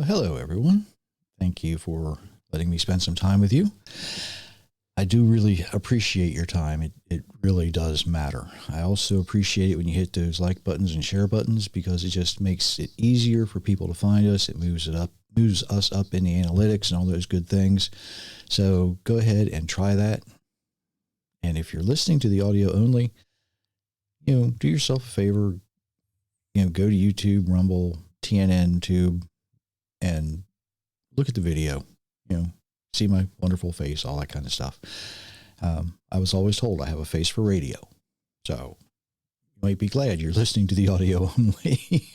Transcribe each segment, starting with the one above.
Well, hello, everyone. Thank you for letting me spend some time with you. I do really appreciate your time. It really does matter. I also appreciate it when you hit those like buttons and share buttons because it just makes it easier for people to find us. It moves us up in the analytics and all those good things. So go ahead and try that. And if you're listening to the audio only, do yourself a favor, go to YouTube, Rumble, TNN, Tube, and look at the video, see my wonderful face, all that kind of stuff. I was always told I have a face for radio. So you might be glad you're listening to the audio only.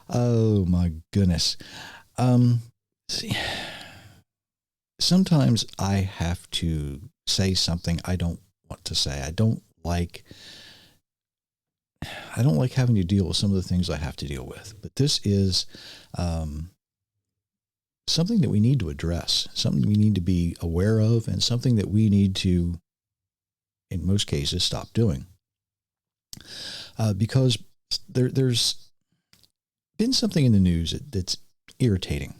Oh my goodness. See, sometimes I have to say something I don't want to say. I don't like having to deal with some of the things I have to deal with, but this is something that we need to address, something we need to be aware of, and something that we need to, in most cases, stop doing. Because there's been something in the news that's irritating,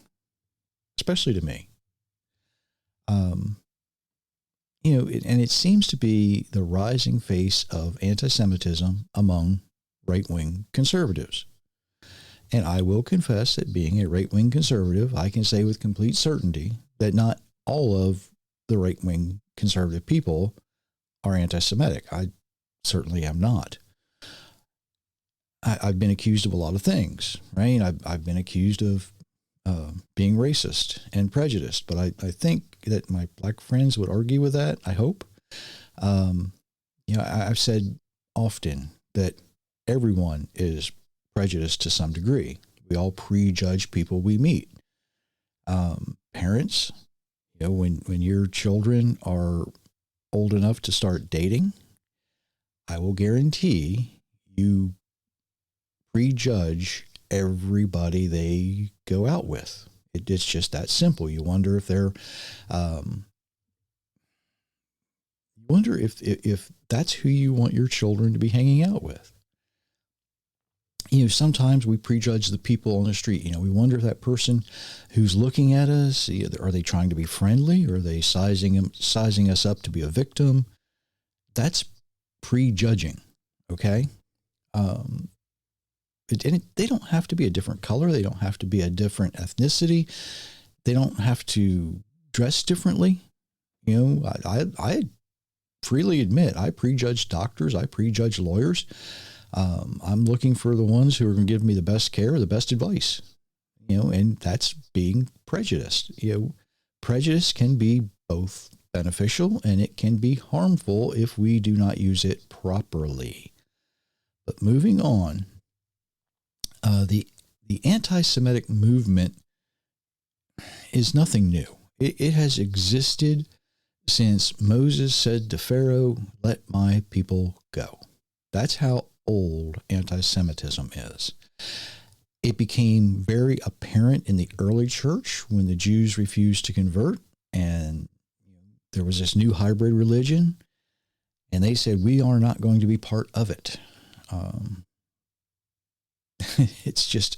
especially to me. And it seems to be the rising face of anti-Semitism among right-wing conservatives. And I will confess that being a right-wing conservative, I can say with complete certainty that not all of the right-wing conservative people are anti-Semitic. I certainly am not. I've been accused of a lot of things, right? I've been accused of being racist and prejudiced, but I think that my black friends would argue with that, I hope. I've said often that everyone is prejudiced to some degree. We all prejudge people we meet. Parents, when your children are old enough to start dating, I will guarantee you prejudge everybody they go out with. It's just that simple. You wonder if they're, if that's who you want your children to be hanging out with. Sometimes we prejudge the people on the street. We wonder if that person who's looking at us, are they trying to be friendly? Or are they sizing us up to be a victim? That's prejudging, okay? They don't have to be a different color. They don't have to be a different ethnicity. They don't have to dress differently. I freely admit I prejudge doctors. I prejudge lawyers. I'm looking for the ones who are going to give me the best care, the best advice, and that's being prejudiced. Prejudice can be both beneficial and it can be harmful if we do not use it properly. But moving on, the anti-Semitic movement is nothing new. It has existed since Moses said to Pharaoh, "Let my people go." That's how old anti-Semitism is. It became very apparent in the early church when the Jews refused to convert, and there was this new hybrid religion, and they said, "We are not going to be part of it." It's just,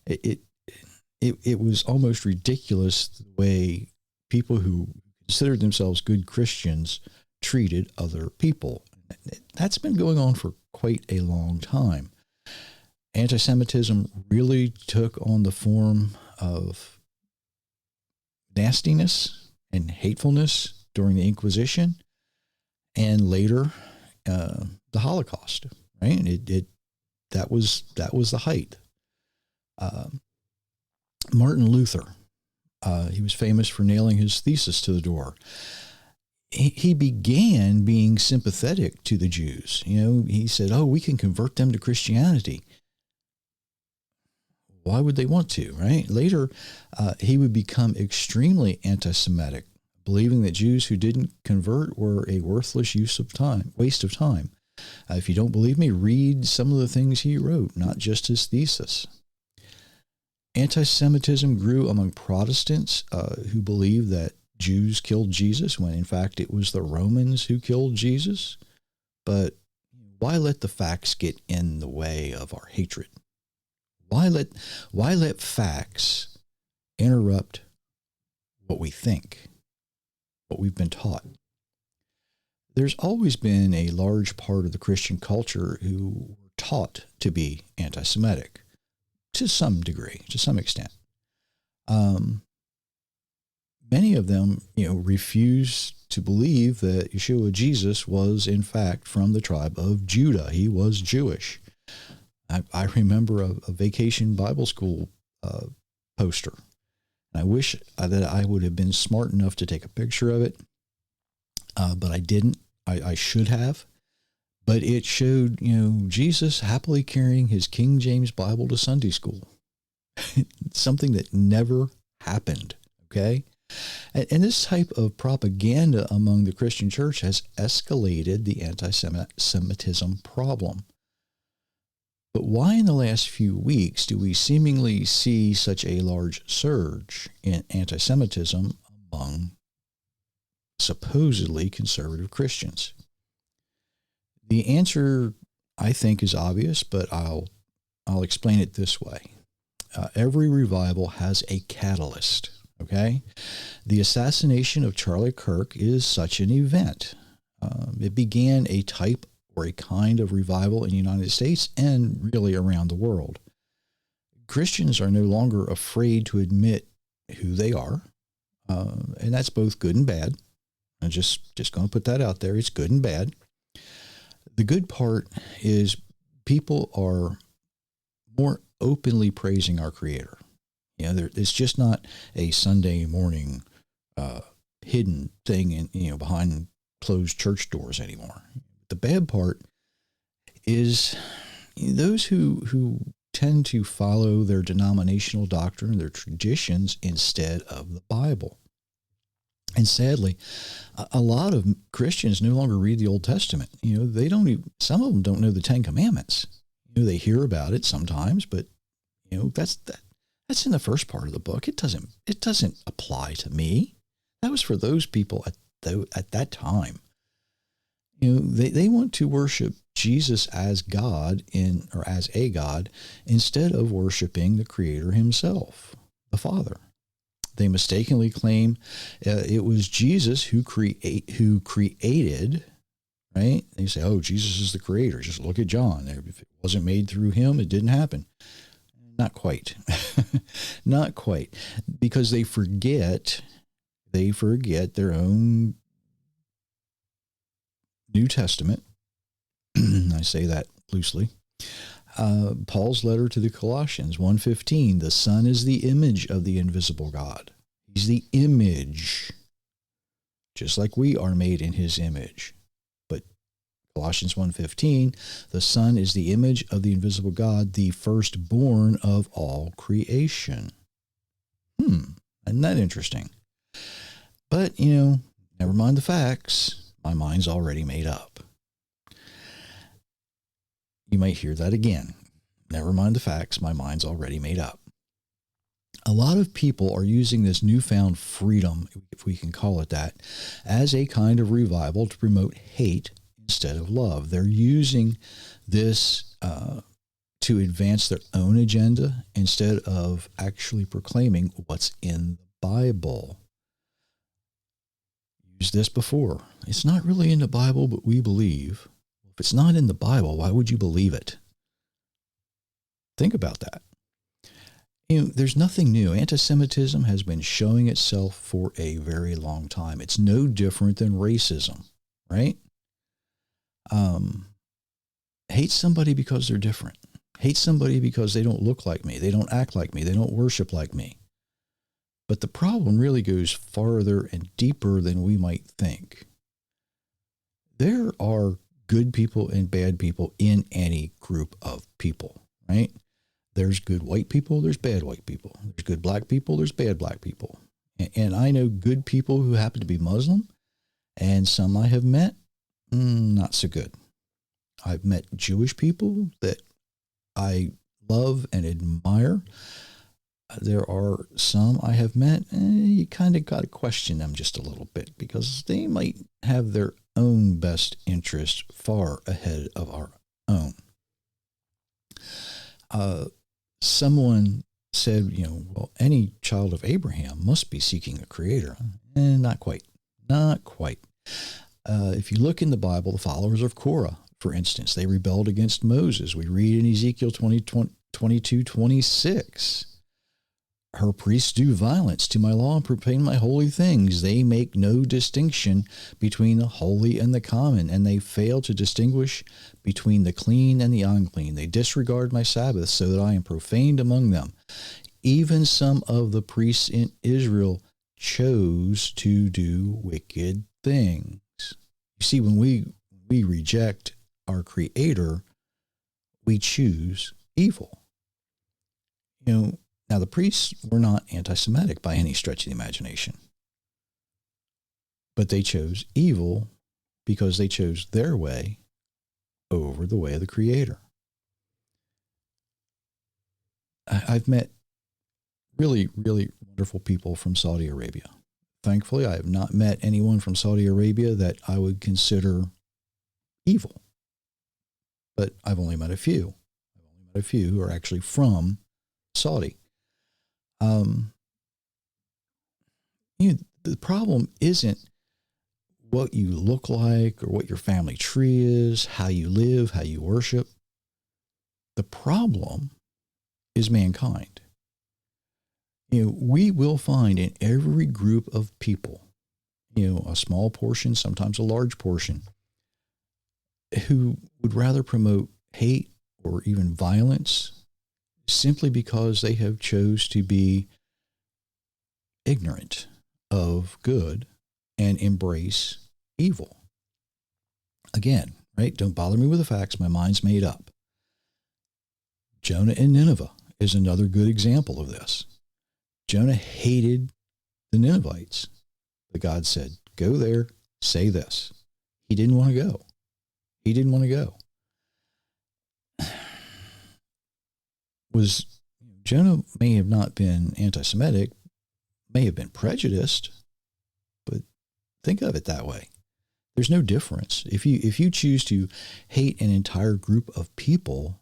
it was almost ridiculous the way people who considered themselves good Christians treated other people. That's been going on for quite a long time. Anti-Semitism really took on the form of nastiness and hatefulness during the Inquisition and later the Holocaust, right? That was the height. Martin Luther, he was famous for nailing his thesis to the door. He began being sympathetic to the Jews. He said, "Oh, we can convert them to Christianity." Why would they want to, right? Later, he would become extremely anti-Semitic, believing that Jews who didn't convert were a worthless waste of time. If you don't believe me, read some of the things he wrote, not just his thesis. Anti-Semitism grew among Protestants who believed that Jews killed Jesus when in fact it was the Romans who killed Jesus. But why let the facts get in the way of our hatred? Why let facts interrupt what we think, what we've been taught? There's always been a large part of the Christian culture who were taught to be anti-Semitic to some degree, to some extent. Many of them, refuse to believe that Yeshua Jesus was in fact from the tribe of Judah. He was Jewish. I remember a vacation Bible school poster. And I wish that I would have been smart enough to take a picture of it, but I didn't. I should have. But it showed, Jesus happily carrying his King James Bible to Sunday school. Something that never happened, okay? And this type of propaganda among the Christian church has escalated the anti-Semitism problem. But why in the last few weeks do we seemingly see such a large surge in anti-Semitism among supposedly conservative Christians? The answer, I think, is obvious, but I'll explain it this way. Every revival has a catalyst, okay? The assassination of Charlie Kirk is such an event. It began a type or a kind of revival in the United States and really around the world. Christians are no longer afraid to admit who they are, and that's both good and bad. I'm just going to put that out there. It's good and bad. The good part is people are more openly praising our Creator. It's just not a Sunday morning hidden thing in behind closed church doors anymore. The bad part is those who tend to follow their denominational doctrine, their traditions, instead of the Bible. And sadly, a lot of Christians no longer read the Old Testament. They don't even, some of them don't know the Ten Commandments. They hear about it sometimes, but that's in the first part of the book. It doesn't apply to me. That was for those people at that time. They want to worship Jesus as God or as a God instead of worshiping the Creator himself, the Father. They mistakenly claim it was Jesus who created, right? They say, oh, Jesus is the creator. Just look at John. If it wasn't made through him, it didn't happen. Not quite. Not quite. Because they forget their own New Testament. I say that loosely. Paul's letter to the Colossians, 1:15, the Son is the image of the invisible God. He's the image, just like we are made in his image. But Colossians 1:15, the Son is the image of the invisible God, the firstborn of all creation. Isn't that interesting? But, never mind the facts. My mind's already made up. You might hear that again. Never mind the facts. My mind's already made up. A lot of people are using this newfound freedom, if we can call it that, as a kind of revival to promote hate instead of love. They're using this to advance their own agenda instead of actually proclaiming what's in the Bible. Used this before. It's not really in the Bible, but we believe. If it's not in the Bible, why would you believe it? Think about that. There's nothing new. Anti-Semitism has been showing itself for a very long time. It's no different than racism, right? Hate somebody because they're different. Hate somebody because they don't look like me. They don't act like me. They don't worship like me. But the problem really goes farther and deeper than we might think. There are good people and bad people in any group of people, right? There's good white people, there's bad white people. There's good black people, there's bad black people. And I know good people who happen to be Muslim, and some I have met, not so good. I've met Jewish people that I love and admire. There are some I have met, you kind of got to question them just a little bit because they might have their own best interest far ahead of our own. someone said, well, any child of Abraham must be seeking a creator. And not quite. Not quite. If you look in the Bible, the followers of Korah, for instance, they rebelled against Moses. We read in Ezekiel 22:26. Her priests do violence to my law and profane my holy things. They make no distinction between the holy and the common, and they fail to distinguish between the clean and the unclean. They disregard my Sabbath so that I am profaned among them. Even some of the priests in Israel chose to do wicked things. You see, when we reject our Creator, we choose evil. Now, the priests were not anti-Semitic by any stretch of the imagination, but they chose evil because they chose their way over the way of the Creator. I've met really, really wonderful people from Saudi Arabia. Thankfully, I have not met anyone from Saudi Arabia that I would consider evil, but I've only met a few. I've only met a few who are actually from Saudi. The problem isn't what you look like or what your family tree is, how you live, how you worship. The problem is mankind. We will find in every group of people, a small portion, sometimes a large portion, who would rather promote hate or even violence simply because they have chose to be ignorant of good and embrace evil. Again, right? Don't bother me with the facts. My mind's made up. Jonah and Nineveh is another good example of this. Jonah hated the Ninevites, but God said, go there, say this. He didn't want to go. He didn't want to go. Jonah may have not been anti-Semitic, may have been prejudiced, but think of it that way. There's no difference. If you choose to hate an entire group of people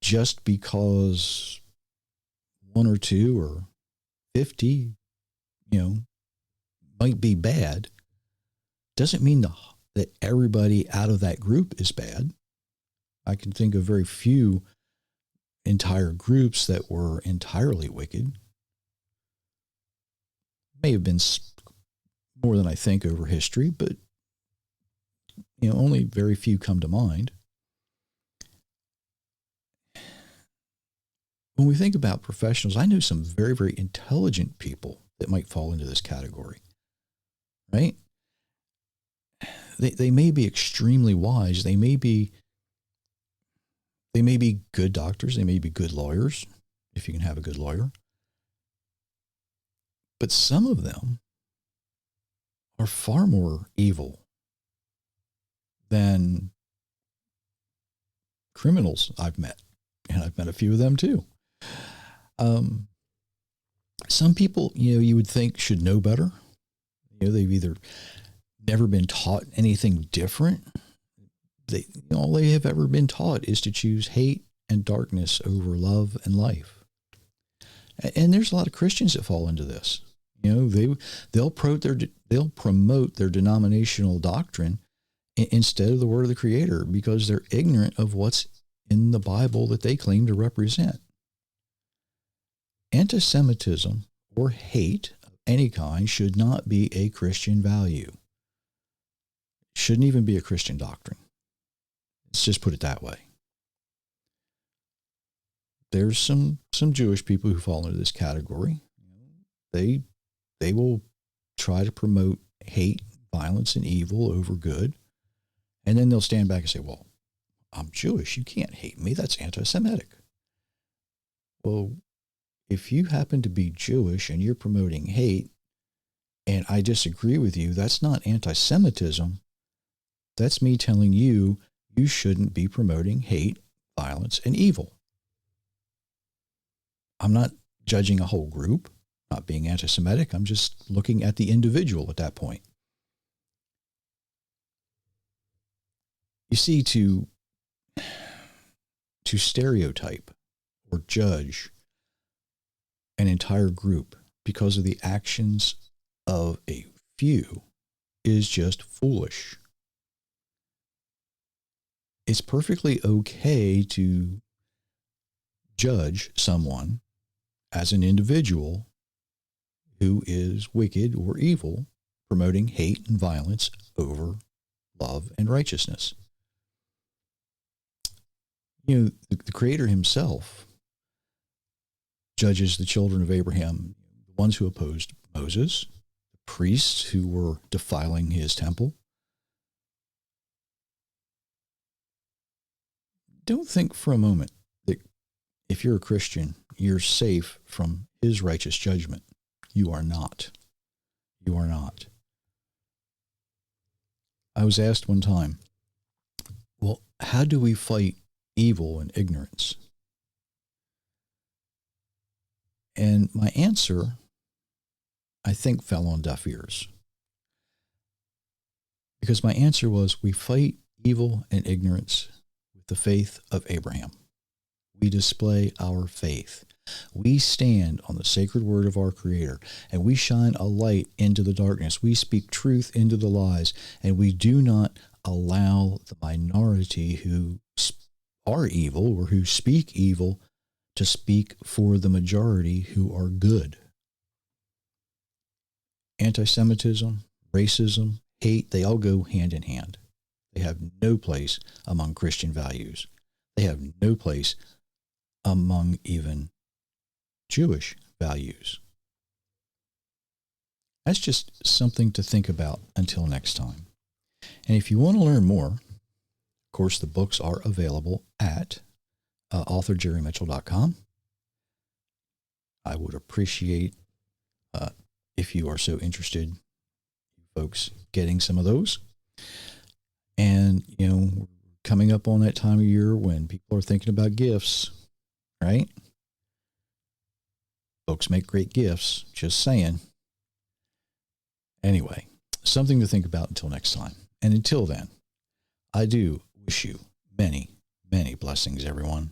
just because one or two or 50, might be bad, doesn't mean that everybody out of that group is bad. I can think of very few entire groups that were entirely wicked. May have been more than I think over history, but only very few come to mind. When we think about professionals, I know some very, very intelligent people that might fall into this category, right? They may be extremely wise. They may be good doctors. They may be good lawyers, if you can have a good lawyer. But some of them are far more evil than criminals I've met. And I've met a few of them too. Some people, you would think should know better. They've either never been taught anything different. All they have ever been taught is to choose hate and darkness over love and life. And there's a lot of Christians that fall into this. They'll promote their denominational doctrine instead of the word of the Creator because they're ignorant of what's in the Bible that they claim to represent. Antisemitism or hate of any kind should not be a Christian value. Shouldn't even be a Christian doctrine. Let's just put it that way. There's some Jewish people who fall into this category. They will try to promote hate, violence, and evil over good. And then they'll stand back and say, well, I'm Jewish. You can't hate me. That's anti-Semitic. Well, if you happen to be Jewish and you're promoting hate, and I disagree with you, that's not anti-Semitism. That's me telling you you shouldn't be promoting hate, violence, and evil. I'm not judging a whole group, not being anti-Semitic. I'm just looking at the individual at that point. You see, to stereotype or judge an entire group because of the actions of a few is just foolish. It's perfectly okay to judge someone as an individual who is wicked or evil, promoting hate and violence over love and righteousness. The Creator himself judges the children of Abraham, the ones who opposed Moses, the priests who were defiling his temple. Don't think for a moment that if you're a Christian, you're safe from his righteous judgment. You are not. You are not. I was asked one time, well, how do we fight evil and ignorance? And my answer, I think, fell on deaf ears. Because my answer was, we fight evil and ignorance with the faith of Abraham. We display our faith. We stand on the sacred word of our Creator, and we shine a light into the darkness. We speak truth into the lies, and we do not allow the minority who are evil or who speak evil to speak for the majority who are good. Antisemitism, racism, hate, they all go hand in hand. They have no place among Christian values. They have no place among even Jewish values. That's just something to think about until next time. And if you want to learn more, of course, the books are available at authorjerrymitchell.com. I would appreciate if you are so interested, folks, getting some of those. And, we're coming up on that time of year when people are thinking about gifts, right? Folks make great gifts, just saying. Anyway, something to think about until next time. And until then, I do wish you many, many blessings, everyone.